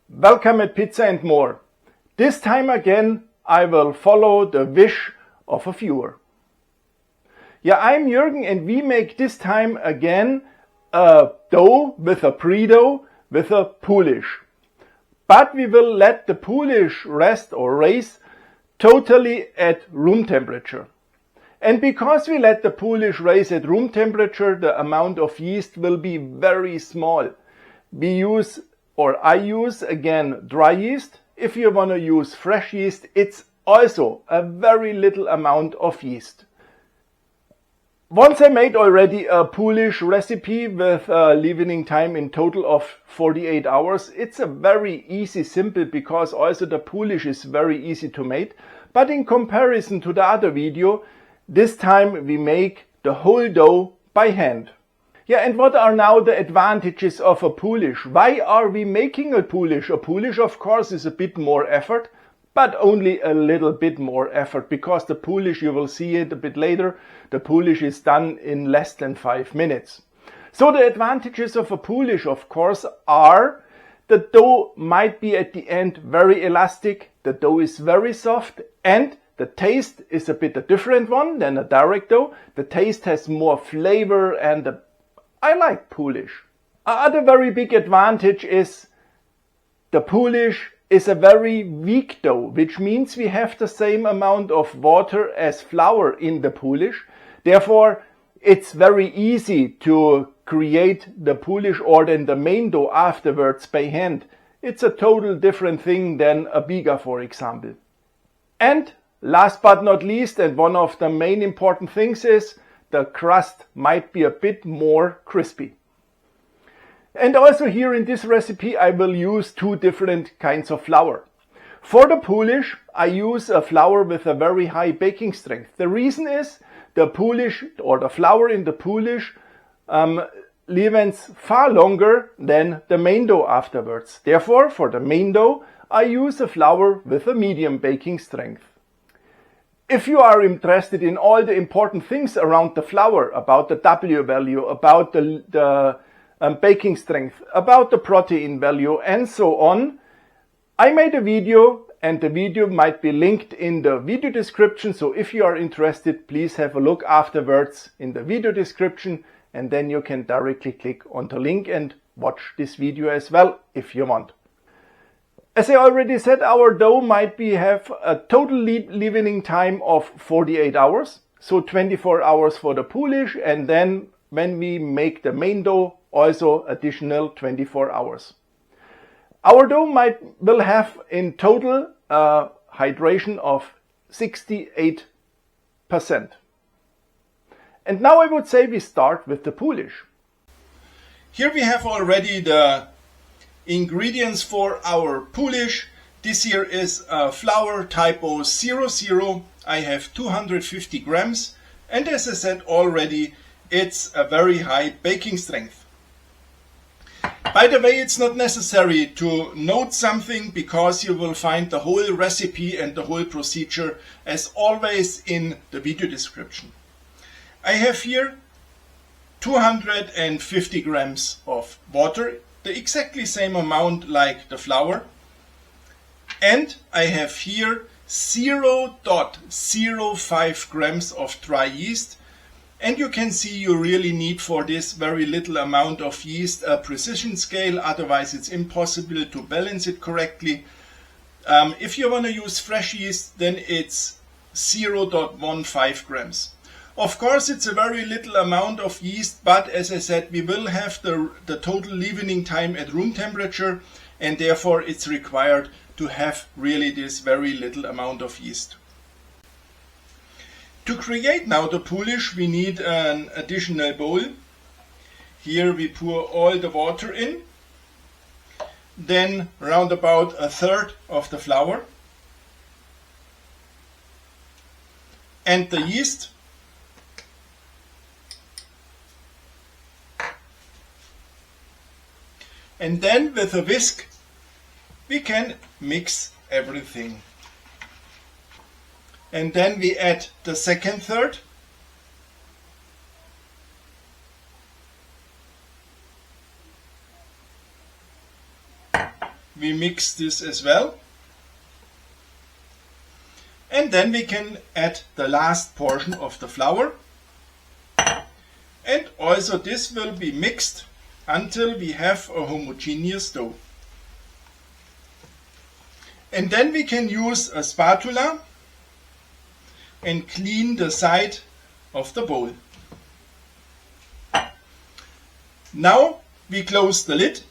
Welcome at Pizza and More. This time again I will follow the wish of a viewer. Yeah, I'm Jürgen and we make this time again a dough with a pre-dough with a Poolish. But we will let the Poolish rest or raise totally at room temperature. And because we let the Poolish raise at room temperature, the amount of yeast will be very small. I use again dry yeast. If you want to use fresh yeast, it's also a very little amount of yeast. Once I made already a Poolish recipe with a leavening time in total of 48 hours. It's a very easy, simple, because also the Poolish is very easy to make. But in comparison to the other video, this time we make the whole dough by hand. Yeah, and what are now the advantages of a Poolish? Why are we making a Poolish? A Poolish, of course, is a bit more effort, but only a little bit more effort, because the Poolish, you will see it a bit later, the Poolish is done in less than 5 minutes. So the advantages of a Poolish, of course, are the dough might be at the end very elastic, the dough is very soft, and the taste is a bit a different one than a direct dough. The taste has more flavor and I like Poolish. Another very big advantage is the Poolish is a very weak dough, which means we have the same amount of water as flour in the Poolish. Therefore, it's very easy to create the Poolish or then the main dough afterwards by hand. It's a total different thing than a biga, for example. And last but not least, and one of the main important things is the crust might be a bit more crispy. And also here in this recipe I will use 2 different kinds of flour. For the Poolish I use a flour with a very high baking strength. The reason is the Poolish or the flour in the Poolish leavens far longer than the main dough afterwards. Therefore, for the main dough I use a flour with a medium baking strength. If you are interested in all the important things around the flour, about the W value, about the baking strength, about the protein value and so on, I made a video and the video might be linked in the video description. So if you are interested, please have a look afterwards in the video description and then you can directly click on the link and watch this video as well if you want. As I already said, our dough might have a total leavening time of 48 hours. So 24 hours for the Poolish, and then when we make the main dough, also additional 24 hours. Our dough will have in total hydration of 68%. And now I would say we start with the Poolish. Here we have already the ingredients for our Poolish. This here is a Flour Typo 00. I have 250 grams and as I said already, it's a very high baking strength. By the way, it's not necessary to note something because you will find the whole recipe and the whole procedure as always in the video description. I have here 250 grams of water, the exactly same amount like the flour, and I have here 0.05 grams of dry yeast, and you can see you really need for this very little amount of yeast a precision scale, otherwise it's impossible to balance it correctly. If you want to use fresh yeast, then it's 0.15 grams. Of course, it's a very little amount of yeast, but as I said, we will have the total leavening time at room temperature, and therefore it's required to have really this very little amount of yeast. To create now the Poolish, we need an additional bowl. Here we pour all the water in, then round about 1/3 of the flour and the yeast. And then with a whisk we can mix everything. And then we add the second third. we mix this as well. And then we can add the last portion of the flour. And also this will be mixed until we have a homogeneous dough. And then we can use a spatula and clean the side of the bowl. Now we close the lid.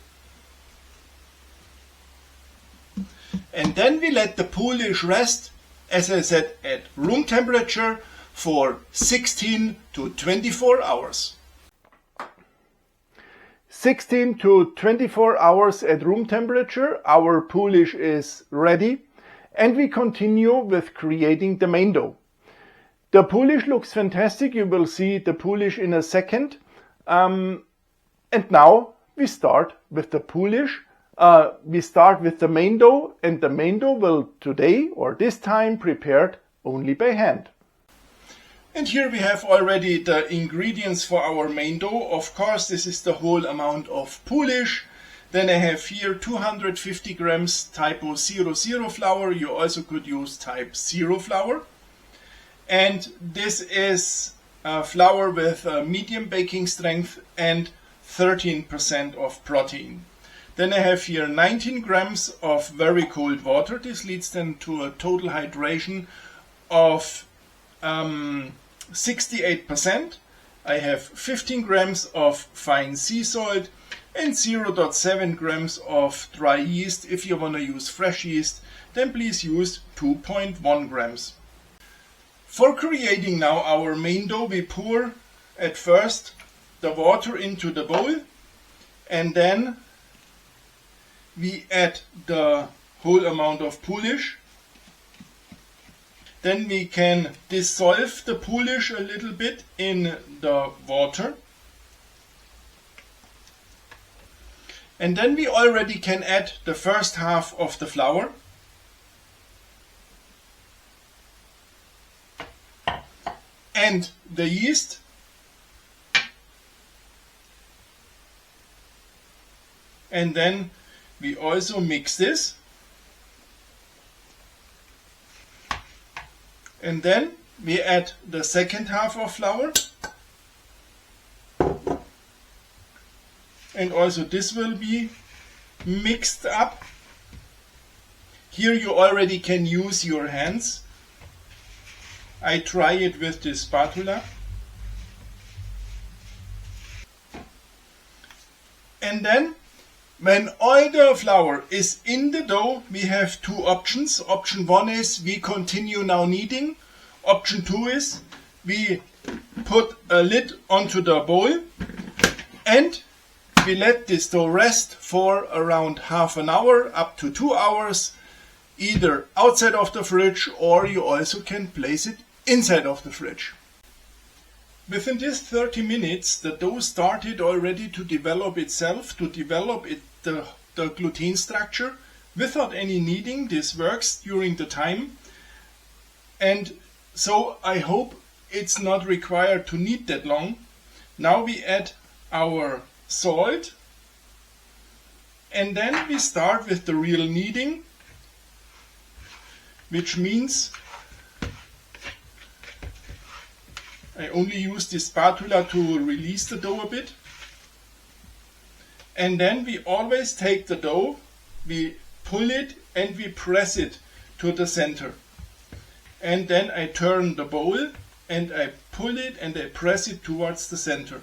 And then we let the Poolish rest, as I said, at room temperature for 16 to 24 hours. 16 to 24 hours at room temperature, our Poolish is ready, and we continue with creating the main dough. The Poolish looks fantastic, you will see the Poolish in a second. And now we start with the Poolish. We start with the main dough, and the main dough will today or this time prepared only by hand. And here we have already the ingredients for our main dough. Of course, this is the whole amount of Poolish. Then I have here 250 grams Typo 00 flour. You also could use Type 0 flour. And this is flour with medium baking strength and 13% of protein. Then I have here 19 grams of very cold water. This leads then to a total hydration of 68%. I have 15 grams of fine sea salt and 0.7 grams of dry yeast. If you want to use fresh yeast, then please use 2.1 grams. For creating now our main dough, we pour at first the water into the bowl, and then we add the whole amount of Poolish. Then we can dissolve the Poolish a little bit in the water. And then we already can add the first half of the flour. And the yeast. And then we also mix this. And then we add the second half of flour. And also this will be mixed up. Here you already can use your hands. I try it with this spatula. And then when all the flour is in the dough, we have two options. Option 1 is we continue now kneading. Option 2 is we put a lid onto the bowl and we let this dough rest for around half an hour up to 2 hours, either outside of the fridge, or you also can place it inside of the fridge. Within this 30 minutes, the dough started already to develop itself, the gluten structure. Without any kneading, this works during the time. And so I hope it's not required to knead that long. Now we add our salt. And then we start with the real kneading, which means I only use this spatula to release the dough a bit. And then we always take the dough, we pull it and we press it to the center. And then I turn the bowl and I pull it and I press it towards the center.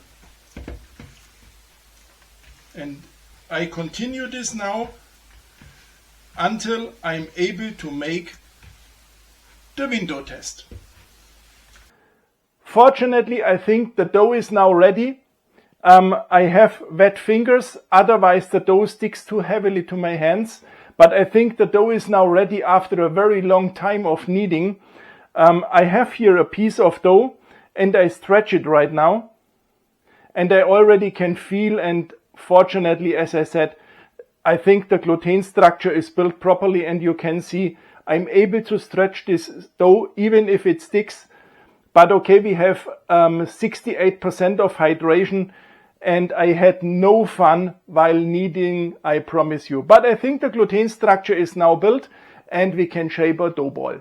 And I continue this now until I'm able to make the window test. Fortunately, I think the dough is now ready. I have wet fingers, otherwise the dough sticks too heavily to my hands. But I think the dough is now ready after a very long time of kneading. I have here a piece of dough and I stretch it right now. And I already can feel, and fortunately, as I said, I think the gluten structure is built properly, and you can see I'm able to stretch this dough even if it sticks. But okay, we have 68% of hydration, and I had no fun while kneading, I promise you. But I think the gluten structure is now built and we can shape a dough ball.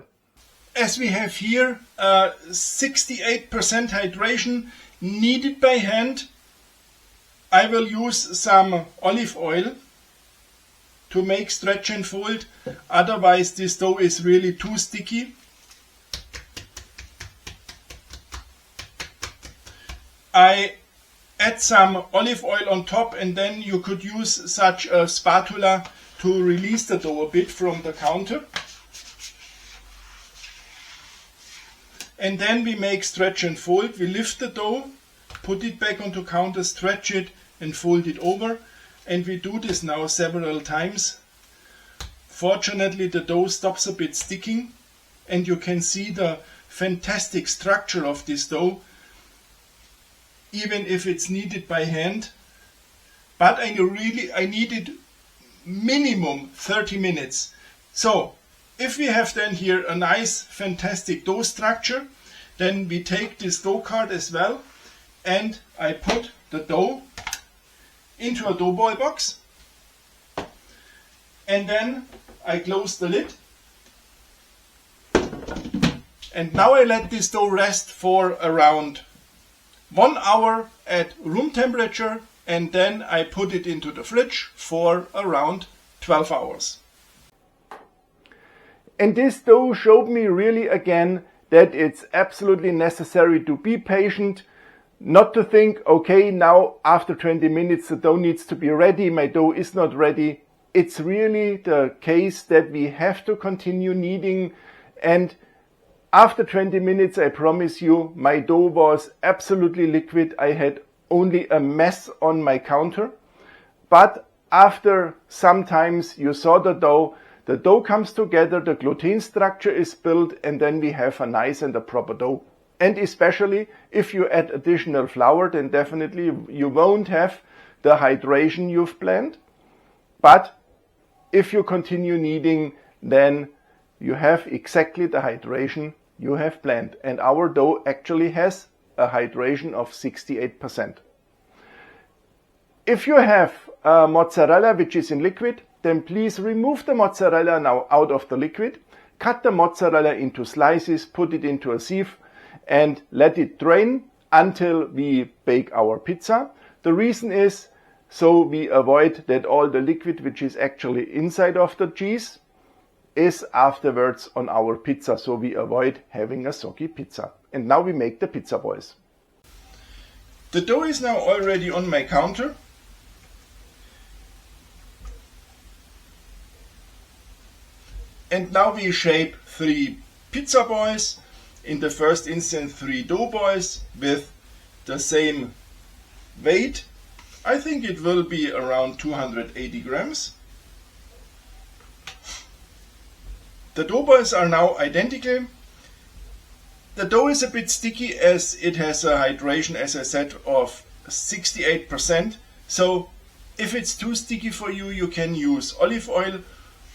As we have here 68% hydration kneaded by hand, I will use some olive oil to make stretch and fold, otherwise this dough is really too sticky. I add some olive oil on top, and then you could use such a spatula to release the dough a bit from the counter. And then we make stretch and fold. We lift the dough, put it back onto counter, stretch it and fold it over. And we do this now several times. Fortunately, the dough stops a bit sticking, and you can see the fantastic structure of this dough, even if it's kneaded by hand. But I needed minimum 30 minutes. So if we have then here a nice fantastic dough structure, then we take this dough card as well, and I put the dough into a dough ball box, and then I close the lid, and now I let this dough rest for around 1 hour at room temperature, and then I put it into the fridge for around 12 hours. And this dough showed me really again that it's absolutely necessary to be patient. Not to think, okay, now after 20 minutes the dough needs to be ready, my dough is not ready. It's really the case that we have to continue kneading, and after 20 minutes, I promise you, my dough was absolutely liquid. I had only a mess on my counter. But after some times you saw the dough comes together, the gluten structure is built, and then we have a nice and a proper dough. And especially if you add additional flour, then definitely you won't have the hydration you've planned. But if you continue kneading, then you have exactly the hydration you have planned. And our dough actually has a hydration of 68%. If you have mozzarella which is in liquid, then please remove the mozzarella now out of the liquid. Cut the mozzarella into slices, put it into a sieve, and let it drain until we bake our pizza. The reason is so we avoid that all the liquid which is actually inside of the cheese is afterwards on our pizza, so we avoid having a soggy pizza. And now we make the pizza balls. The dough is now already on my counter. And now we shape 3 pizza balls. In the first instance 3 dough balls with the same weight. I think it will be around 280 grams. The dough balls are now identical. The dough is a bit sticky as it has a hydration, as I said, of 68%. So if it's too sticky for you, you can use olive oil.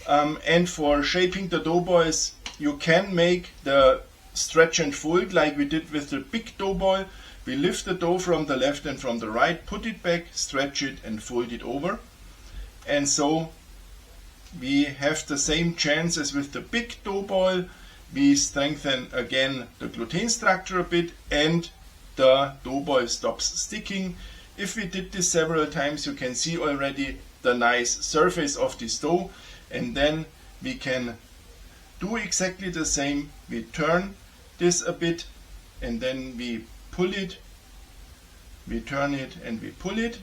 And for shaping the dough balls, you can make the stretch and fold like we did with the big dough ball. We lift the dough from the left and from the right, put it back, stretch it and fold it over. And so we have the same chance as with the big dough ball. We strengthen again the gluten structure a bit, and the dough ball stops sticking. If we did this several times, you can see already the nice surface of this dough. And then we can do exactly the same. We turn this a bit, and then we pull it, we turn it and we pull it.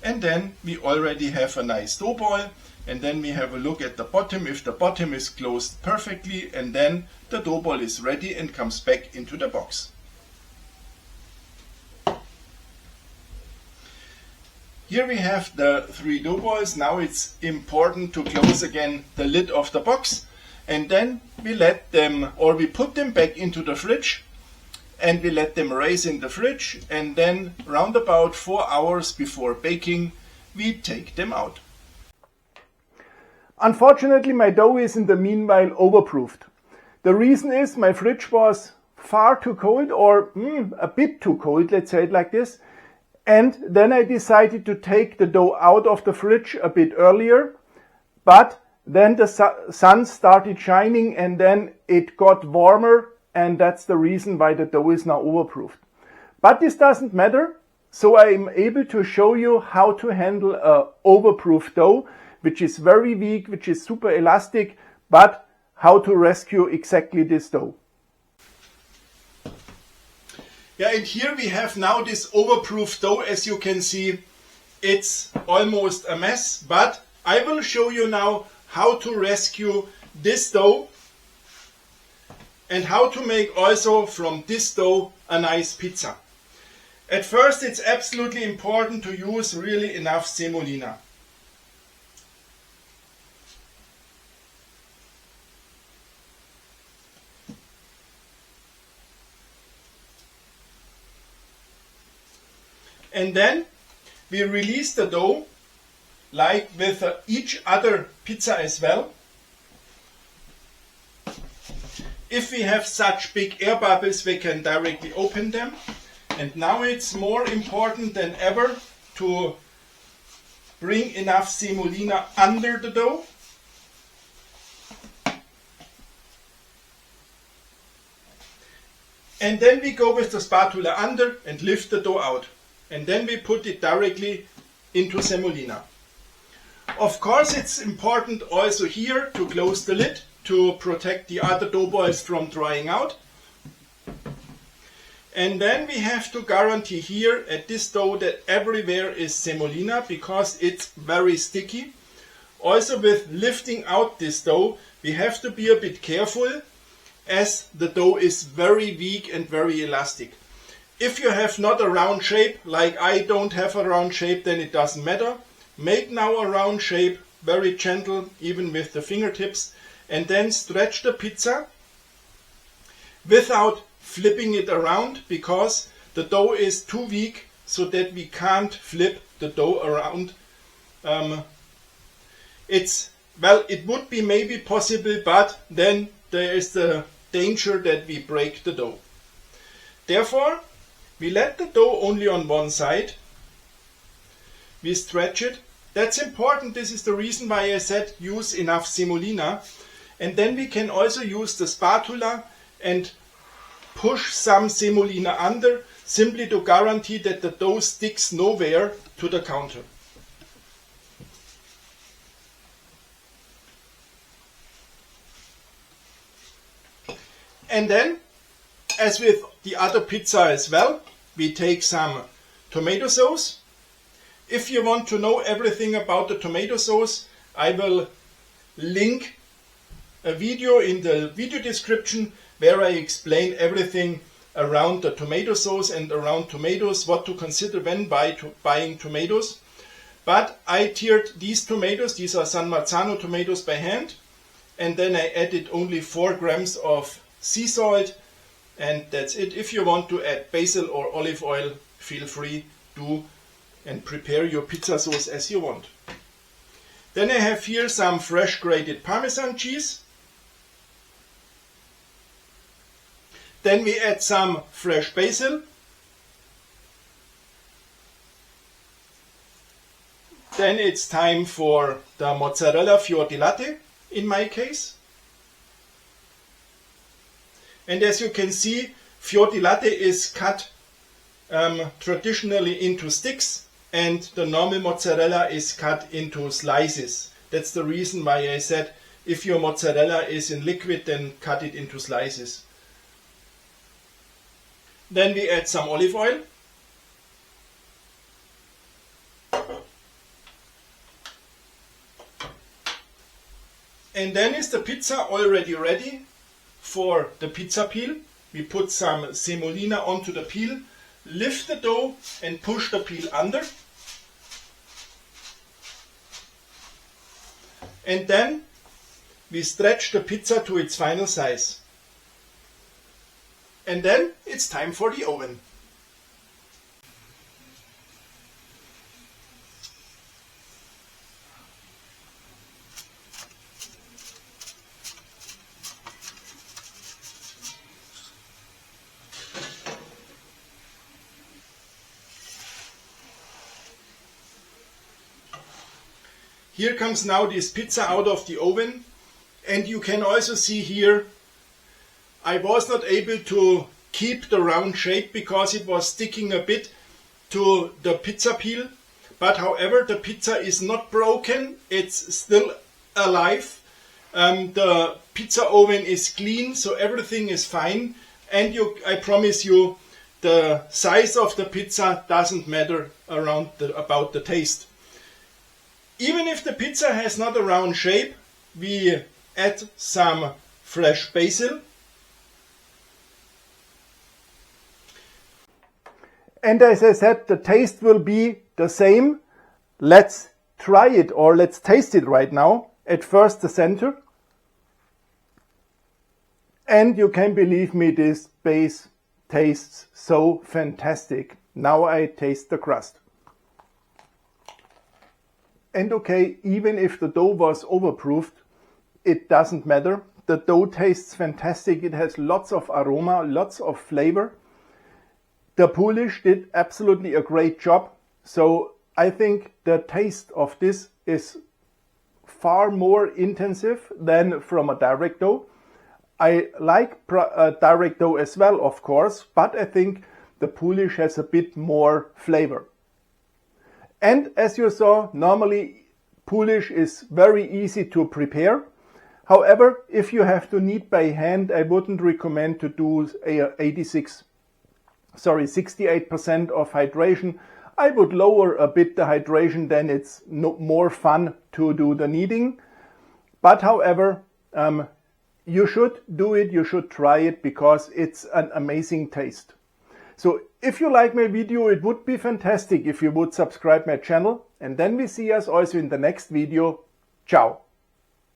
And then we already have a nice dough ball. And then we have a look at the bottom, if the bottom is closed perfectly, and then the dough ball is ready and comes back into the box. Here we have the 3 dough balls. Now it's important to close again the lid of the box, and then we let them, or we put them back into the fridge, and we let them rise in the fridge, and then round about 4 hours before baking we take them out. Unfortunately, my dough is in the meanwhile overproofed. The reason is my fridge was far too cold, or a bit too cold, let's say it like this. And then I decided to take the dough out of the fridge a bit earlier, but then the sun started shining and then it got warmer, and that's the reason why the dough is now overproofed. But this doesn't matter, so I'm able to show you how to handle a overproof dough, which is very weak, which is super elastic, but how to rescue exactly this dough. Yeah, and here we have now this overproof dough. As you can see, it's almost a mess, but I will show you now how to rescue this dough and how to make also from this dough a nice pizza. At first, it's absolutely important to use really enough semolina. And then we release the dough like with each other pizza as well. If we have such big air bubbles, we can directly open them. And now it's more important than ever to bring enough semolina under the dough. And then we go with the spatula under and lift the dough out. And then we put it directly into semolina. Of course, it's important also here to close the lid to protect the other dough balls from drying out. And then we have to guarantee here at this dough that everywhere is semolina because it's very sticky. Also with lifting out this dough, we have to be a bit careful as the dough is very weak and very elastic. If you have not a round shape, like I don't have a round shape, then it doesn't matter. Make now a round shape, very gentle, even with the fingertips, and then stretch the pizza without flipping it around because the dough is too weak so that we can't flip the dough around. It would be maybe possible, but then there is the danger that we break the dough. Therefore, we let the dough only on one side. We stretch it. That's important. This is the reason why I said use enough semolina. And then we can also use the spatula and push some semolina under, simply to guarantee that the dough sticks nowhere to the counter. And then, as with the other pizza as well, we take some tomato sauce. If you want to know everything about the tomato sauce, I will link a video in the video description where I explain everything around the tomato sauce and around tomatoes, what to consider when buying tomatoes. But I tiered these tomatoes, these are San Marzano tomatoes, by hand, and then I added only 4 grams of sea salt, and that's it. If you want to add basil or olive oil, feel free to and prepare your pizza sauce as you want. Then I have here some fresh grated Parmesan cheese. Then we add some fresh basil. Then it's time for the mozzarella fior di latte, in my case. And as you can see, fior di latte is cut traditionally into sticks, and the normal mozzarella is cut into slices. That's the reason why I said if your mozzarella is in liquid, then cut it into slices. Then we add some olive oil. And then is the pizza already ready for the pizza peel. We put some semolina onto the peel, lift the dough and push the peel under. And then we stretch the pizza to its final size. And then it's time for the oven. here comes now this pizza out of the oven, and you can also see here I was not able to keep the round shape because it was sticking a bit to the pizza peel. But however, the pizza is not broken, it's still alive. The pizza oven is clean, so everything is fine. And I promise you, the size of the pizza doesn't matter about the taste. Even if the pizza has not a round shape, we add some fresh basil. And as I said, the taste will be the same. Let's try it, or let's taste it right now. At first the center. And you can believe me, this base tastes so fantastic. Now I taste the crust. And okay, even if the dough was overproofed, it doesn't matter. The dough tastes fantastic. It has lots of aroma, lots of flavor. The Poolish did absolutely a great job. So I think the taste of this is far more intensive than from a direct dough. I like direct dough as well, of course, but I think the Poolish has a bit more flavor. And as you saw, normally Poolish is very easy to prepare. However, if you have to knead by hand, I wouldn't recommend to do 68% of hydration. I would lower a bit the hydration, then it's more fun to do the kneading. But however, you should do it, you should try it, because it's an amazing taste. So if you like my video, it would be fantastic if you would subscribe my channel, and then we see us also in the next video. Ciao!